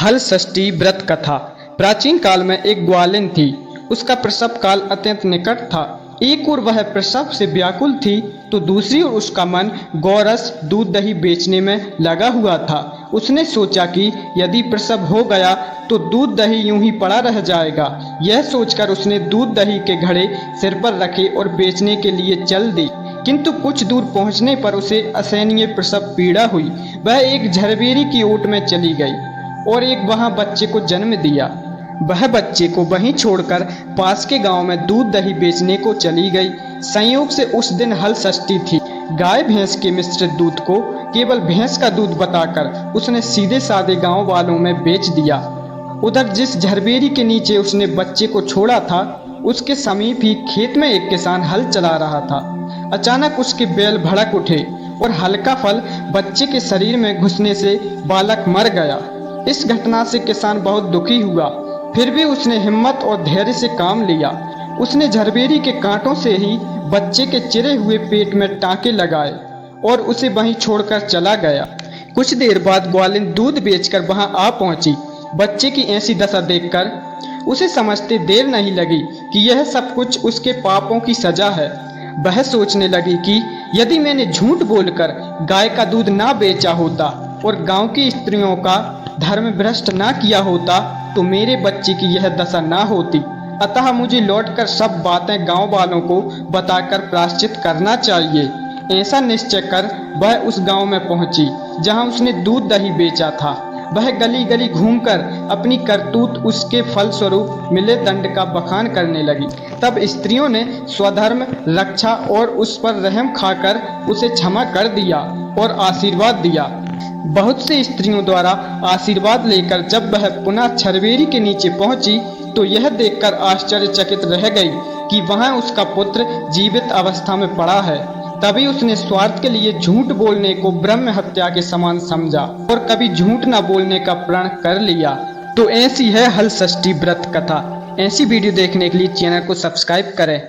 हल षष्ठी व्रत कथा। प्राचीन काल में एक ग्वालिन थी। उसका प्रसव काल अत्यंत निकट था। एक ओर वह प्रसव से व्याकुल थी तो दूसरी ओर उसका मन गौरस दूध दही बेचने में लगा हुआ था। उसने सोचा कि यदि प्रसव हो गया तो दूध दही यूं ही पड़ा रह जाएगा। यह सोचकर उसने दूध दही के घड़े सिर पर रखे और बेचने के लिए चल दी। किंतु कुछ दूर पहुंचने पर उसे असहनीय प्रसव पीड़ा हुई। वह एक झरबेरी की ओट में चली गई और एक वहां बच्चे को जन्म दिया। वह बच्चे को वहीं छोड़कर पास के गांव में दूध दही बेचने को चली गई। संयोग से उस दिन हल षष्ठी थी। गाय भैंस के मिश्रित दूध को केवल भैंस का दूध बताकर उसने सीधे साधे गांव वालों में बेच दिया। उधर जिस झरबेरी के नीचे उसने बच्चे को छोड़ा था उसके समीप ही खेत में एक किसान हल चला रहा था। अचानक उसके बैल भड़क उठे और हल्का फल बच्चे के शरीर में घुसने से बालक मर गया। इस घटना से किसान बहुत दुखी हुआ, फिर भी उसने हिम्मत और धैर्य से काम लिया। उसने झरबेरी के कांटों से ही बच्चे के चिरे हुए पेट में टांके लगाए और उसे वहीं छोड़कर चला गया। कुछ देर बाद ग्वालिन दूध बेचकर वहां आ पहुंची। बच्चे की ऐसी दशा देखकर उसे समझते देर नहीं लगी कि यह सब कुछ उसके पापों की सजा है। वह सोचने लगी कि यदि मैंने झूठ बोलकर गाय का दूध ना बेचा होता और गांव की स्त्रियों का धर्म भ्रष्ट ना किया होता तो मेरे बच्चे की यह दशा ना होती। अतः मुझे लौटकर सब बातें गांव वालों को बताकर प्रायश्चित करना चाहिए। ऐसा निश्चय कर वह उस गांव में पहुंची जहां उसने दूध दही बेचा था। वह गली गली घूमकर अपनी करतूत उसके फल स्वरूप मिले दंड का बखान करने लगी। तब स्त्रियों ने स्वधर्म रक्षा और उस पर रहम खाकर उसे क्षमा कर दिया और आशीर्वाद दिया। बहुत से स्त्रियों द्वारा आशीर्वाद लेकर जब वह पुनः झरबेरी के नीचे पहुंची तो यह देखकर आश्चर्यचकित रह गई कि वहां उसका पुत्र जीवित अवस्था में पड़ा है। तभी उसने स्वार्थ के लिए झूठ बोलने को ब्रह्म हत्या के समान समझा और कभी झूठ न बोलने का प्रण कर लिया। तो ऐसी है हल षष्ठी व्रत कथा। ऐसी वीडियो देखने के लिए चैनल को सब्सक्राइब करें।